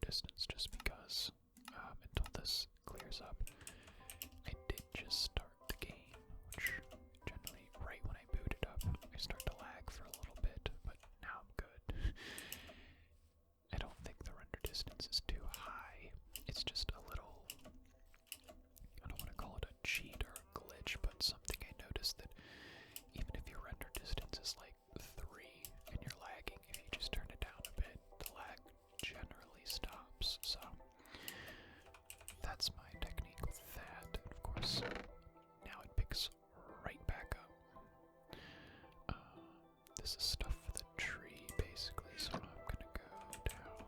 distance just because until this clears up. I did just start the game, which generally right when I boot it up, I start to lag for a little bit, but now I'm good. I don't think the render distance is too high. It's just a little, I don't want to call it a cheat or a glitch, but something I noticed that even if your render distance is like 3 and you're lagging, if you just turn it down a bit, the lag generally stops. So that's my technique with that. And of course, now it picks right back up. This is stuff for the tree, basically, so I'm gonna go down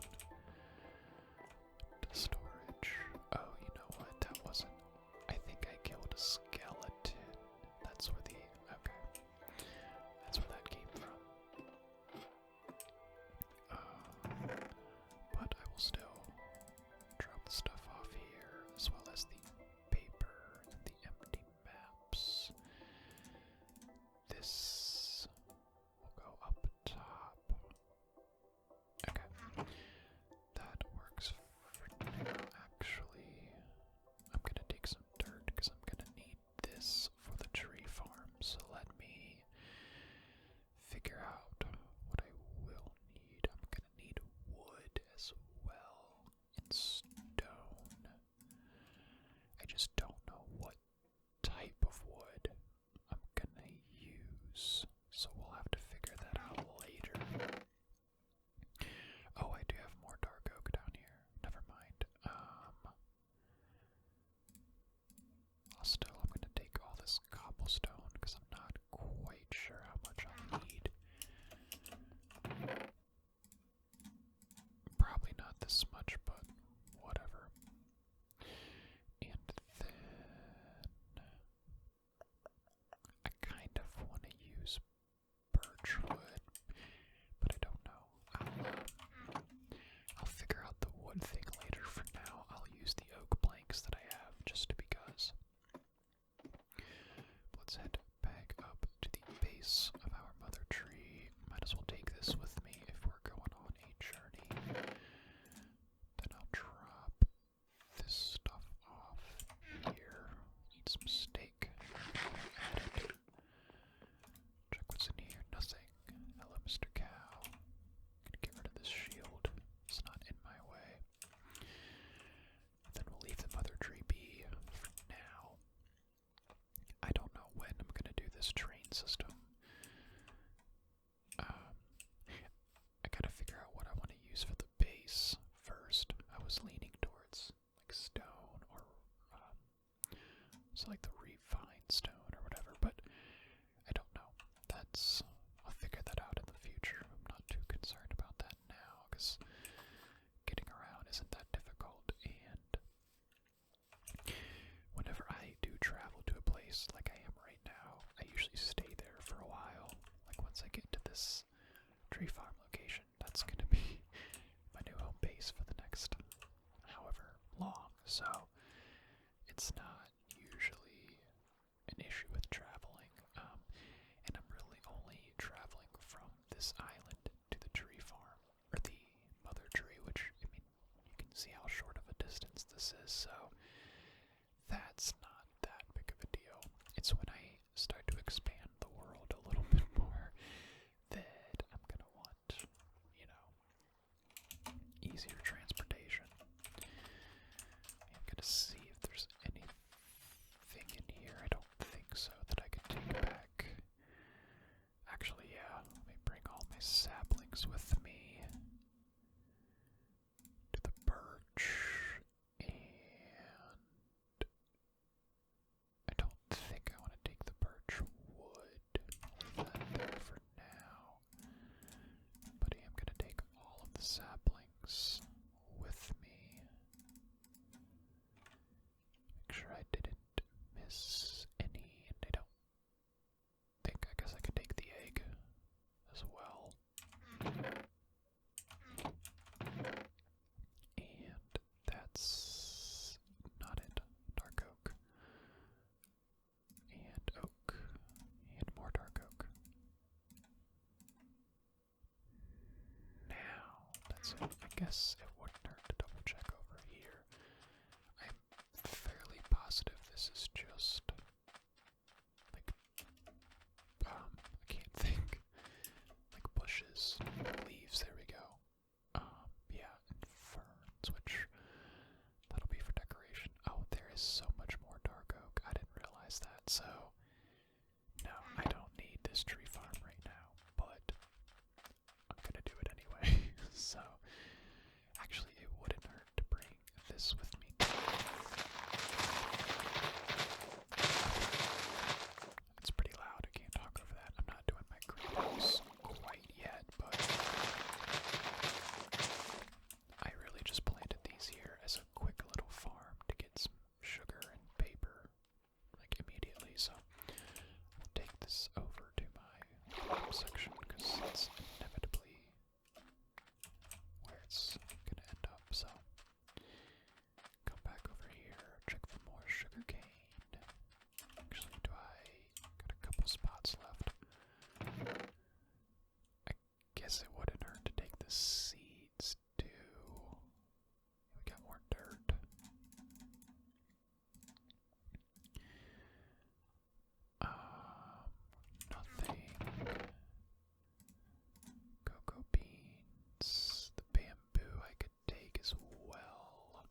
to storage. Oh, you know what? That wasn't. I think I killed a skeleton. That's where the. Okay. That's where that came from. But I will still drop the stuff off here, as well as the paper and the empty maps. This will go up top. Okay. That works for now. Actually, I'm gonna take some dirt because I'm gonna need this for the tree farm. So let me figure out what I will need. I'm gonna need wood as well and stone. I just don't know what type of wood I'm gonna use, so we'll have to figure that out later. Oh, I do have more dark oak down here. Never mind. I'm gonna take all this cobblestone because I'm not quite sure how much I'll need. Probably not this much, but whatever. And then I kind of want to use birch wood, but I don't know. I'll figure out the wood thing later. For now, I'll use the oak planks that I have just because. Let's head back up to the base of our mother tree. Might as well take this with me if we're going on a journey. Then I'll drop this stuff off here. Eat some steak. Add it. Check what's in here. Nothing. Hello, Mr. Cow. Gonna get rid of this shield. It's not in my way. Then we'll leave the mother tree be for now. I don't know when I'm gonna do this train system. I gotta figure out what I want to use for the base first. I was leaning towards like stone or so like the refined stone or whatever, but I don't know. I'll figure that out in the future. I'm not too concerned about that now because getting around isn't that difficult, and whenever I do travel to a place like I am right now, I usually stay there for a while. Like once I get to this tree farm location, that's going to be my new home base for the next however long. So it's not usually an issue with traveling. And I'm really only traveling from this island to the tree farm, or the mother tree, which, I mean, you can see how short of a distance this is, so that's not that big of a deal. It's when I start to expand the world a little bit more that I'm gonna want, you know, easier transportation. I'm gonna see if there's anything in here. I don't think so that I can take back. Actually, yeah, let me bring all my saplings with me to the birch, and I don't think I want to take the birch wood. I'll leave that there for now. But I am going to take all of the saplings with me. Make sure I didn't miss any, and I don't think, I guess I could take the egg as well. And that's not it. Dark oak. And oak. And more dark oak. Now, that's it. I guess it wouldn't hurt to double is so much more dark oak. I didn't realize that. So, no, I don't need this tree farm right now, but I'm gonna do it anyway. So, actually, it wouldn't hurt to bring this with me. It's pretty loud. I can't talk over that. I'm not doing my greenhouse quite yet, but I really just planted these here as a quick little farm to get some sugar and paper, like immediately. So I'll take this over to my farm section because it's inevitably where it's gonna end up. So come back over here, check for more sugar cane. Actually, do I got a couple spots left? I guess it wouldn't hurt to take the seeds too. We got more dirt. Nothing. Cocoa beans. The bamboo I could take as well.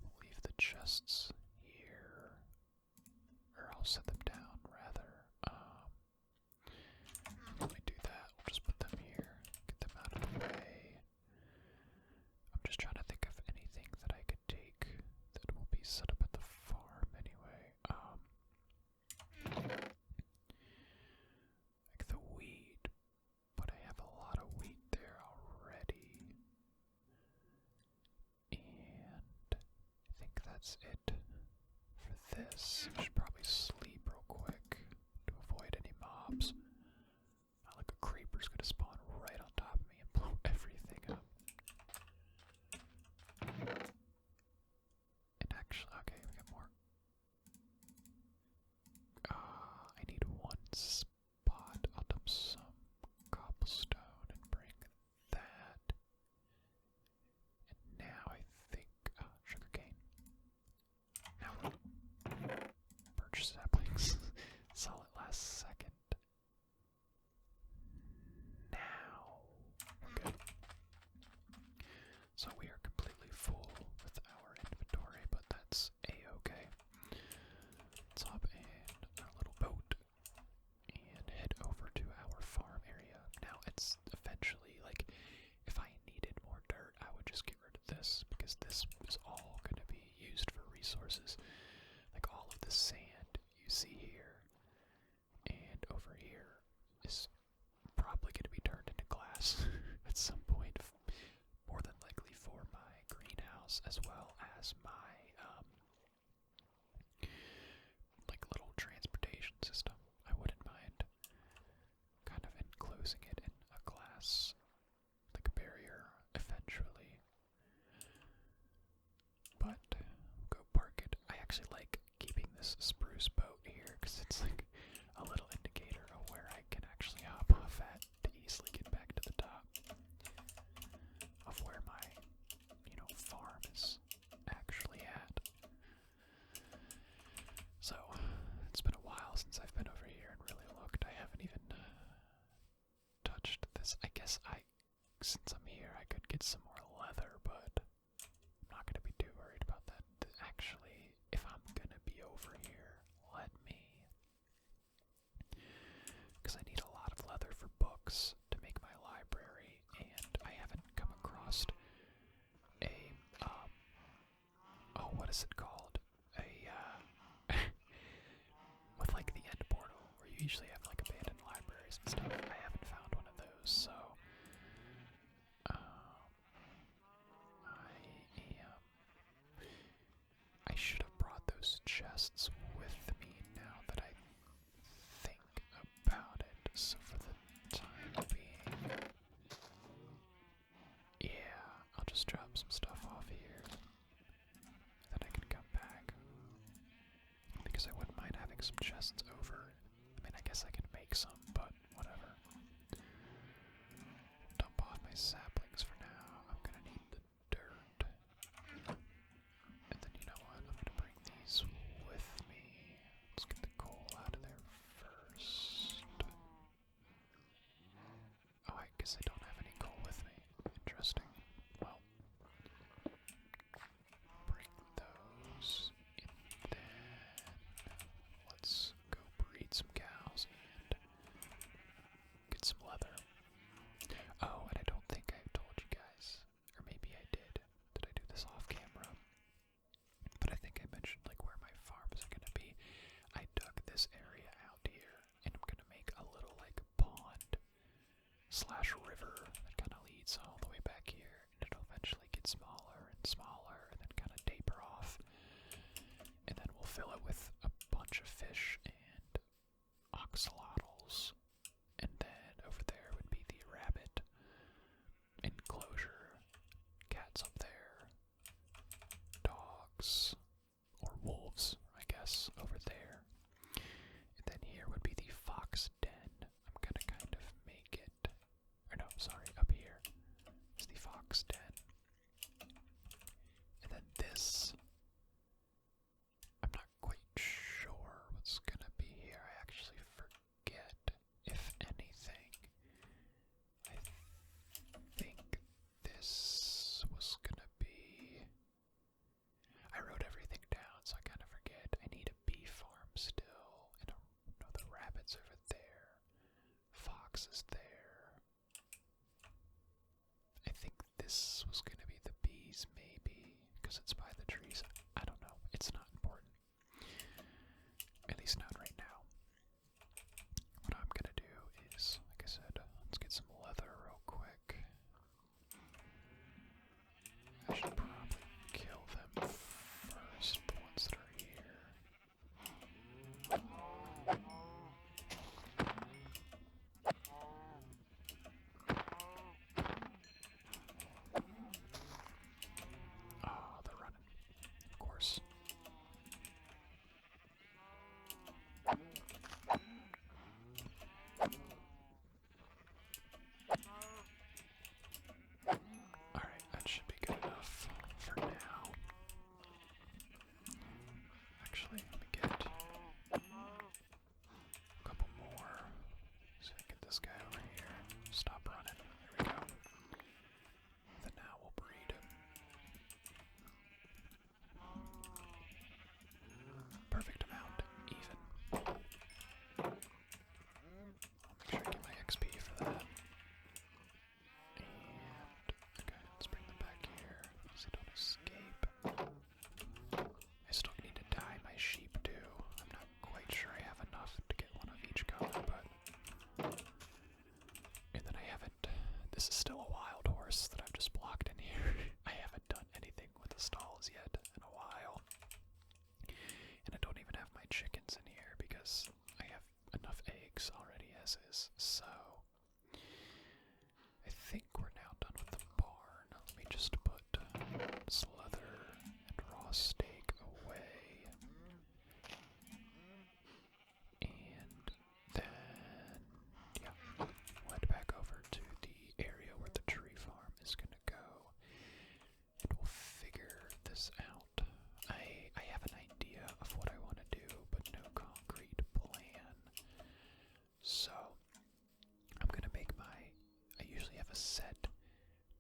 We'll leave the chests here. Or I'll set them down, rather. Let me do that. We'll just put them here. Get them out of the way. I'm just trying to think of anything that I could take that will be set up at the farm anyway. Like the wheat, but I have a lot of wheat there already. And I think that's it for this. I should probably sleep real quick to avoid any mobs. Not like a creeper's gonna spawn right on top of me and blow everything up. And actually, okay, we got more. I need one spot. I'll dump some cobblestone and bring that. And now I think, sugarcane. Now purchase saplings. Saw it last second. Now we're good. So we are completely full with our inventory, but that's a-okay. Let's hop in our little boat and head over to our farm area. Now it's eventually, like, if I needed more dirt, I would just get rid of this, because this is all going to be used for resources. Like all of the sand you see here and over here is probably going to be turned into glass at some point, more than likely for my greenhouse as well as my like little transportation system. I wouldn't mind kind of enclosing it in a glass like a barrier eventually. But go park it. I actually like keeping this spruce boat here because it's like a little indicator of where I can actually hop off at to easily get back to the top of where my, farm is actually at. So, it's been a while since I've been over here and really looked. I haven't even touched this. I guess since I'm here, I could get some more leather, but I'm not going to be too worried about that. Actually, if I'm going to be over here, let me. Because I need a lot of leather for books to make my library, and I haven't come across a, what is it called? With like the end portal, where you usually have like abandoned libraries and stuff. I haven't found one of those, so I should have brought those chests with me now that I think about it. So for the time being, yeah, I'll just drop some stuff off here. Then I can come back. Because I wouldn't mind having some chests over. I mean, I guess I can make some, but whatever. Dump off my saplings for now. I'm gonna need the dirt. And then you know what? I'm gonna bring these with me. Let's get the coal out of there first. Oh, I guess I don't have any coal with me. Interesting. Well, bring those. slash river that kind of leads all the way back here, and it'll eventually get smaller and smaller, and then kind of taper off, and then we'll fill it with a bunch of fish and oxalotls, and then over there would be the rabbit enclosure, cats up there, dogs, or wolves, I guess, over there. And then here would be the fox den. I'm gonna kind of make it, or no, sorry, up here is the fox den. And then this, I'm not quite sure what's gonna be here. I actually forget, if anything. I think this was gonna be, I wrote everything down, so I kind of forget. I need a bee farm still, and no, the rabbit's over there. Fox is there. I think this was gonna be the bees, maybe, because it's by the trees. I don't know. It's not important. At least not right now. What I'm gonna do is, like I said, let's get some leather real quick. I should probably kill them first, the ones that are here. Oh, they're running, of course. Alright, that should be good enough for now. Actually, let me get a couple more. So I get this guy over here. Stop running. There we go. Then now we'll breed him. Perfect amount. Even. I'll make sure I get my XP for that. And, okay, let's bring them back here so they don't escape. I still need to dye my sheep too. I'm not quite sure I have enough to get one of each color, but. And then I haven't. This is still a wild horse that I've just blocked in here. I haven't done anything with the stalls yet in a while. And I don't even have my chickens in here because I have enough eggs already as is. So I think we're now done with the barn. Let me just put this leather and raw steak away. And then, yeah, we'll head back over to the area where the tree farm is going to go. And we'll figure this out. I have an idea of what I want to do, but no concrete plan. So, I'm going to make I usually have a set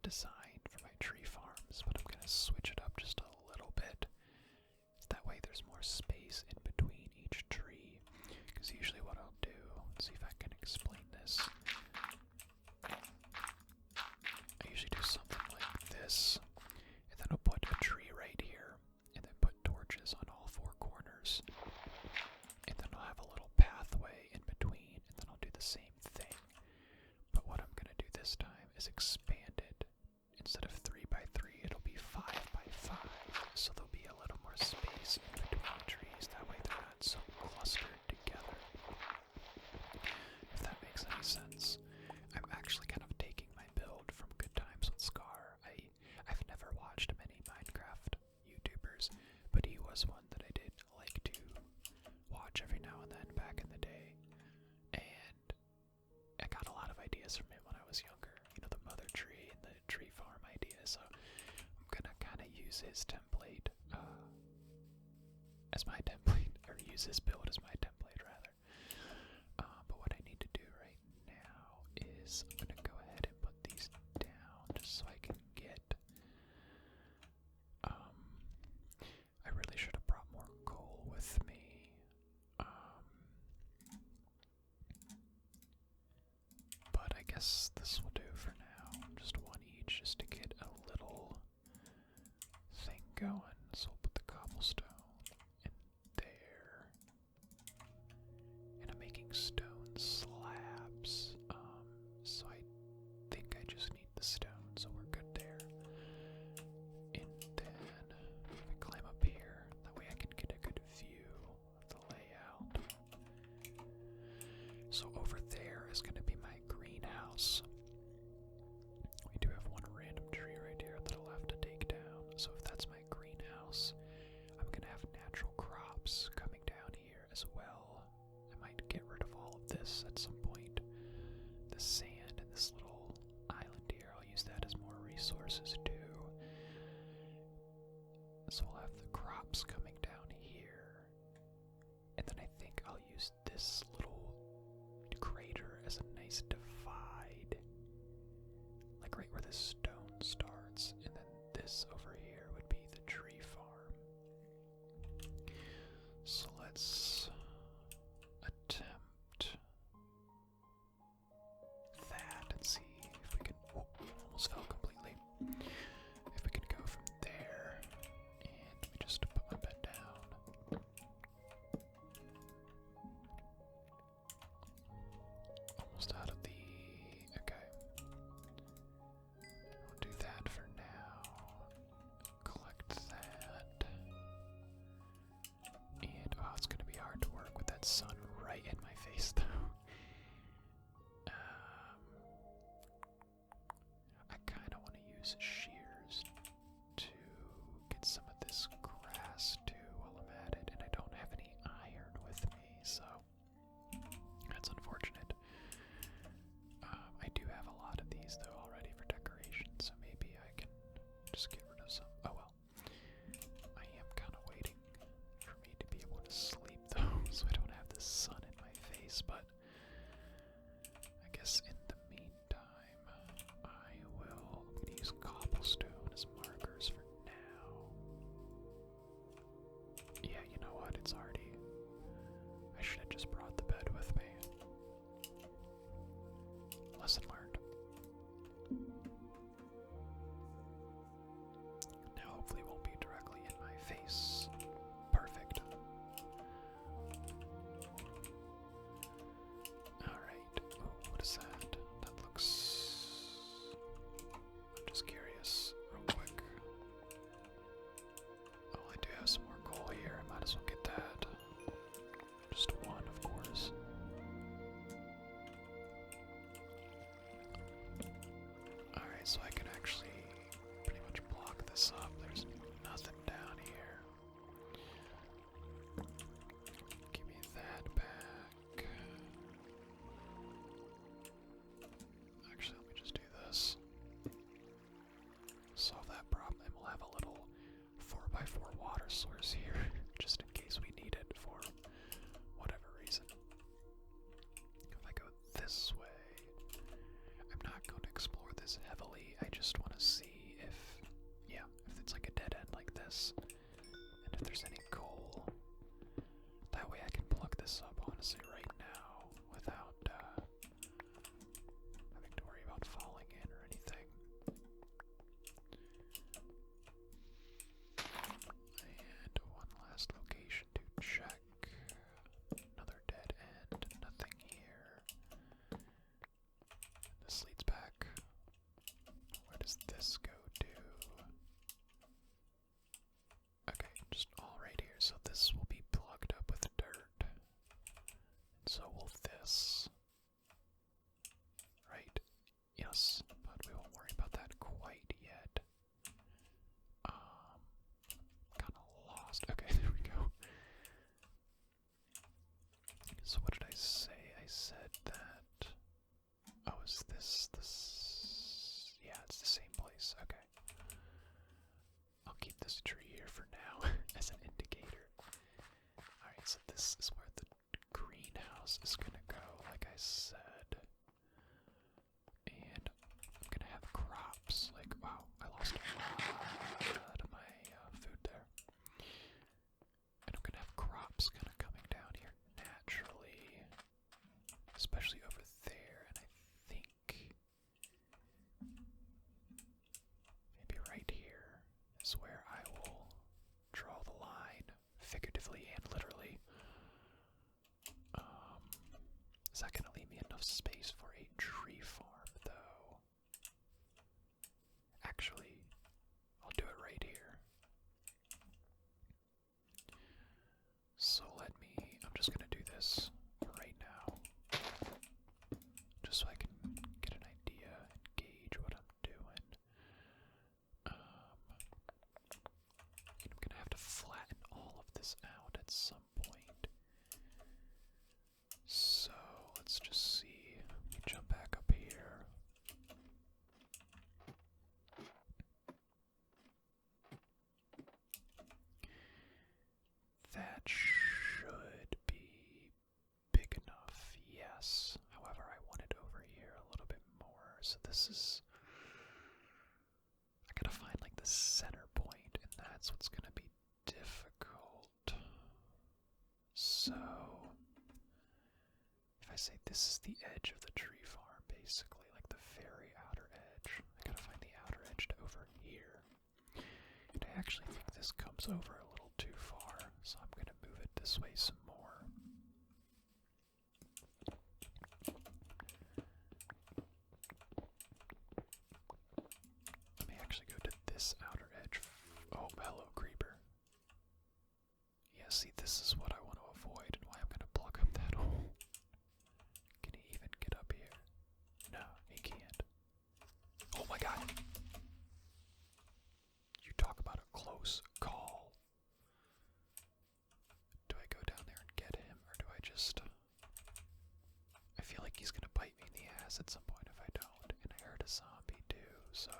design for my tree farms, but I'm going to switch it up just a little bit. That way there's more space in between each tree. Because usually what I'll do, let's see if I can explain this. I usually do something like this, and then I'll put a tree right here, and then put torches on all four corners. And then I'll have a little pathway in between, and then I'll do the same thing. But what I'm going to do this time is expand it. Instead of 3 by 3, it'll be 5 by 5. So there'll be a little more space in between the trees. That way they're not so clustered together. If that makes any sense. I'm actually kind of taking my build from Good Times with Scar. I've never watched many Minecraft YouTubers, but he was one that I did like to watch every now and then back in the day. And I got a lot of ideas from him when I was younger. You know, the mother tree and the tree farm idea. So I'm gonna kind of use his template as my template, or use his build as my template rather. But what I need to do right now is I'm gonna go ahead and put these down just so I can get. I really should have brought more coal with me. But I guess this will do for now. Just one each, just to get a little thing going. So we'll put the cobblestone in there. And I'm making stone slabs. So I So we'll have the crops coming down here. And then I think I'll use this little crater as a nice divide. Like right where the stone starts. And then this over here would be the tree farm. So let's attempt that and see if we can. Oh, almost fell completely. If we can go from there, and let me just put my bed down. Almost out of the. Okay. I'll do that for now. Collect that. And oh, it's gonna be hard to work with that sun right in my face, though. I kind of want to use shears to get some of this grass too while I'm at it, and I don't have any iron with me, so that's unfortunate. I do have a lot of these though already for decoration, so maybe I can just get rid of some. Oh well. I am kind of waiting for me to be able to sleep though, so I don't have the sun in my face, but I guess in the meantime, I'm gonna use cobblestone as markers for now. Yeah, you know what? It's already. I should have just brought the bed with me. Lesson learned. Now, hopefully, it won't be directly in my face. Perfect. Alright. Oh, what is that? That looks. I'm just curious, real quick. Oh, I do have some more coal here. I might as well get that. Just one, of course. Alright, so I can actually pretty much block this up. There's nothing down here. Give me that back. Actually, let me just do this. Solve that problem, and we'll have a little 4x4 water source here, just in case we need it for whatever reason. If I go this way, I'm not going to explore this heavily. I just want to see if, yeah, if it's like a dead end like this, and if there's any coal. That way I can plug this up, honestly, right now, without having to worry about falling in or anything. And one last location to check. Another dead end, nothing here. This leads back. Where does this go to? Okay, just all right here. So this will be plugged up with dirt. And so will this. Right? Yes, but we won't worry about that quite yet. Kind of lost. Okay, there we go. So what did I say? I said that. Oh, is this? Yeah, it's the same place. Okay. I'll keep this tree here for now as an indicator. Alright, so this is where the greenhouse is gonna go, like I said. And I'm gonna have crops. Like, wow, I lost a lot of my food there. And I'm gonna have crops kind of coming down here naturally, especially over there. And I think maybe right here is where I will draw the line, figuratively and literally. Is that gonna leave me enough space for a tree farm, though? Actually, I'll do it right here. So I'm just gonna do this right now, just so I can get an idea and gauge what I'm doing. I'm gonna have to flatten all of this out at some point. So let's just see. Let me jump back up here. that should be big enough, yes. However, I want it over here a little bit more. So this is... I gotta find like the center point, and that's what's gonna be difficult. So... if I say this is the edge of the tree farm, basically, like the very outer edge, I gotta find the outer edge to over here. And I actually think this comes over a little too far, so I'm gonna move it this way some more. Let me actually go to this outer edge. Oh, hello, creeper. Yeah, see, this is what I want to avoid and why I'm gonna block up that hole. Can he even get up here? No, he can't. Oh my god! You talk about a close call. Do I go down there and get him, or do I just... I feel like he's gonna bite me in the ass at some point if I don't, and I heard a zombie too, so...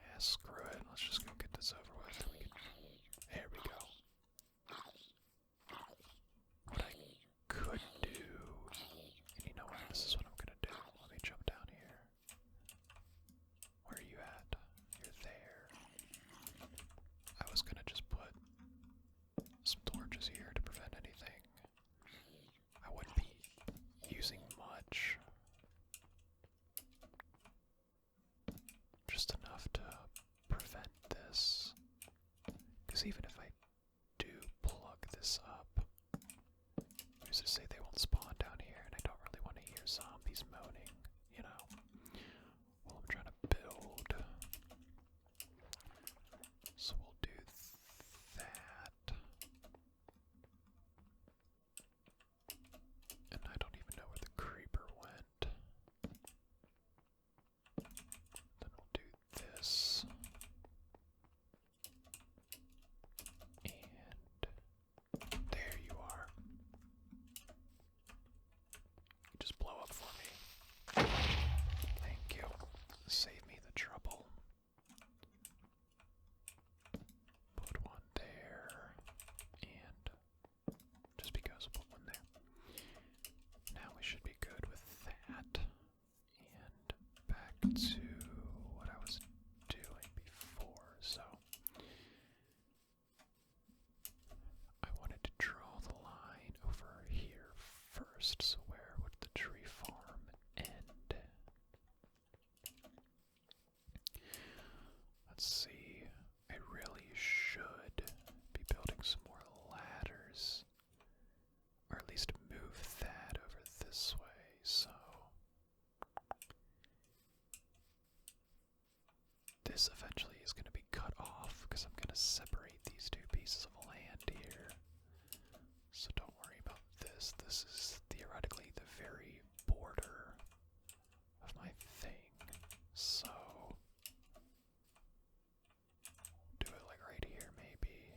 yeah, screw it. Let's just go get this over with. There we go. What I could do... and you know what? This is what I'm gonna do. Let me jump down here. Where are you at? You're there. I was gonna just put some torches here to prevent anything. I wouldn't be using much. Just enough to prevent this. Because even if I do plug this up, who's to say they won't spawn down here, and I don't really want to hear zombies moaning, you know, while I'm trying to build. So we'll do that. And I don't even know where the creeper went. Then we'll do this. And there you are. You just blow up for me. Thank you. Save me the trouble. Put one there. And just because we'll put one there. Now we should be good with that. And back to what I was doing before. So I wanted to draw the line over here first. So where would the tree farm end? Let's see. I really should be building some more ladders. Or at least move that over this way, so... this eventually is going to be cut off, because I'm going to separate these two pieces of land here. So don't worry about this. This is theoretically the very border of my thing, so... do it like right here, maybe.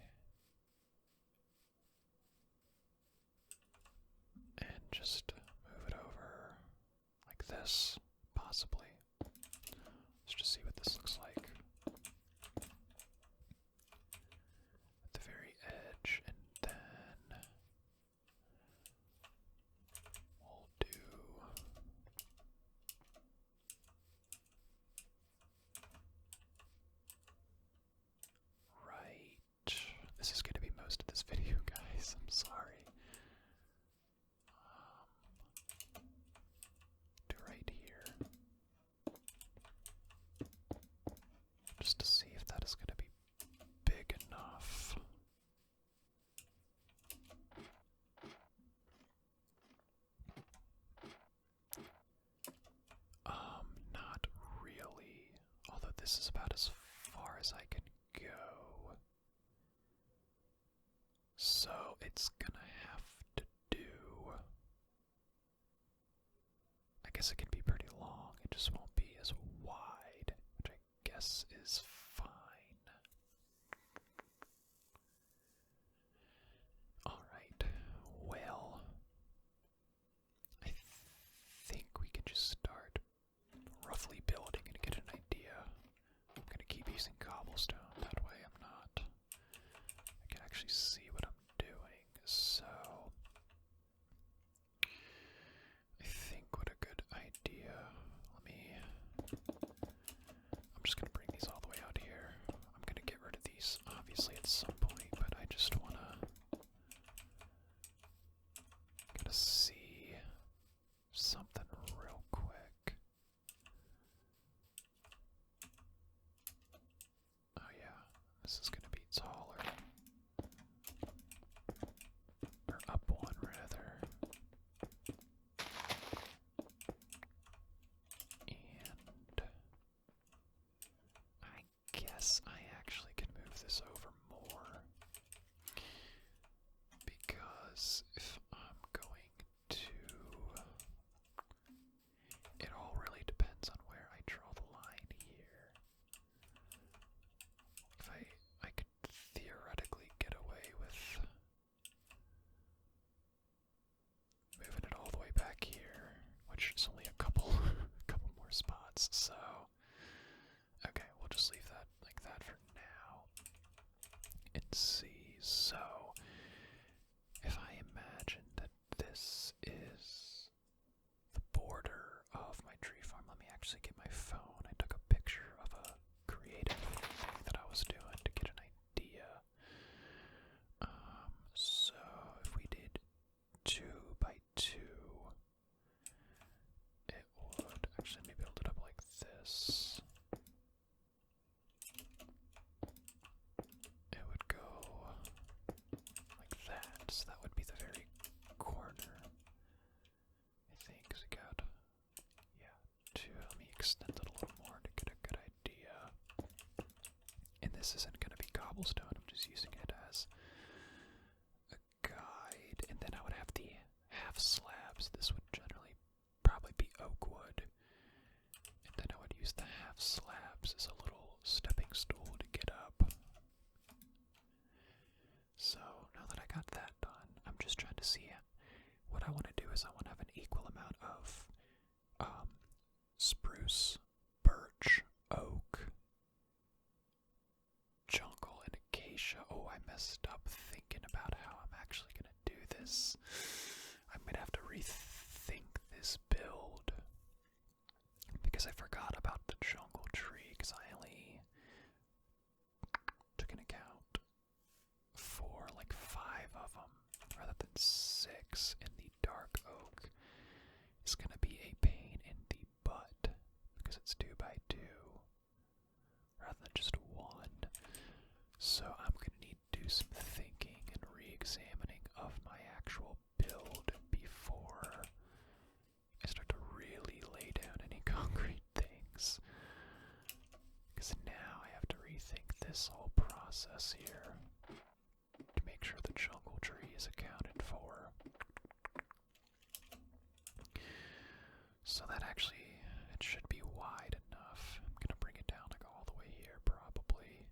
And just move it over like this, possibly. Let's just see what this looks like. At the very edge, and then we'll do right. This is going to be most of this video, guys. I'm sorry. Do right here. Just to see if that is going to be big enough. Not really. Although this is about as far as I can go. So it's gonna have to do... I guess it can be pretty long, it just won't be as wide, which I guess is fine. Alright, well, I think we can just start roughly building and get an idea. I'm gonna keep using cobblestone though. actually see what I'm doing. So, I think what a good idea. I'm just gonna bring these all the way out here. I'm gonna get rid of these, obviously, at some point, but I just gotta see something real quick. Oh yeah, this is gonna be taller. Or up one, rather. And I guess I actually can move this over more. Because if I'm going to... It all really depends on where I draw the line here. If I could theoretically get away with moving it all the way back here, which is only a couple more spots, so okay, we'll just leave that like that for now and see. So if I imagine that this is the border of my tree farm, let me actually get my phone. I took a picture of a creative thing that I was doing to get an idea. So if we did 2 by 2, it would actually, let me build it up like this. It would go like that, so that would be the very corner, I think, because we got, yeah, 2. Let me extend it a little more to get a good idea. And this isn't going to be cobblestone, I'm just using it as a guide. And then I would have the half slabs. This would generally probably be oak wood. And then I would use the half slabs as a little stepping stool to get up. So now that I got that done, I'm just trying to see what I want to do is I want to have an equal amount of spruce, birch, oak, jungle, and acacia. Oh, I messed up thinking about how I'm actually going to do this. I'm going to have to rethink this build because I forgot about the jungle tree because I only took an account for like 5 of them rather than 6, and the dark oak is going to be a pain in the butt because it's 2 by 2 rather than just 1. So I'm going to need to do some thinking and re-examining of my actual build before I start to really lay down any concrete things. Because now I have to rethink this whole process here to make sure the jungle tree is accounted for. So that actually, it should be wide enough. I'm going to bring it down like all the way here probably.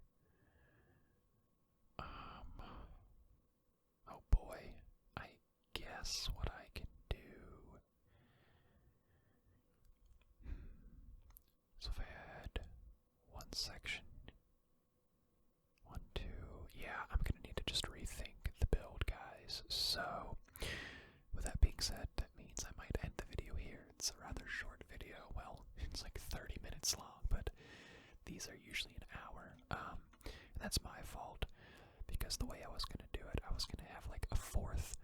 Oh boy, I guess what I can do. So if I had one section, 1, 2, yeah, I'm gonna need to just rethink the build, guys. So, with that being said, that means I might end the video here. It's a rather short video. Well, it's like 30 minutes long, but these are usually an hour. And that's my fault. Because the way I was going to do it, I was going to have like a 4th,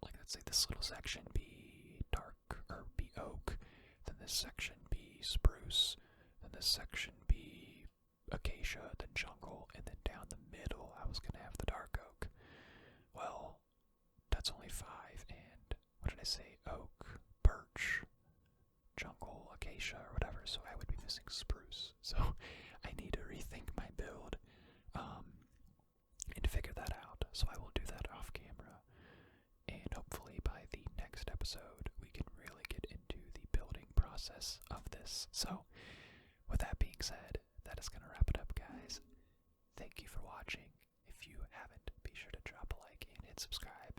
like let's say this little section be dark, or be oak, then this section be spruce, then this section be acacia, then jungle, and then down the middle I was going to have the dark oak. Well, that's only 5, and what did I say? Oak, birch, jungle, acacia, or whatever, so I would be missing spruce. So I need to rethink my build. And figure that out. So I will do that off camera. And hopefully by the next episode, we can really get into the building process of this. So, with that being said, that is going to wrap it up, guys. Thank you for watching. If you haven't, be sure to drop a like and hit subscribe.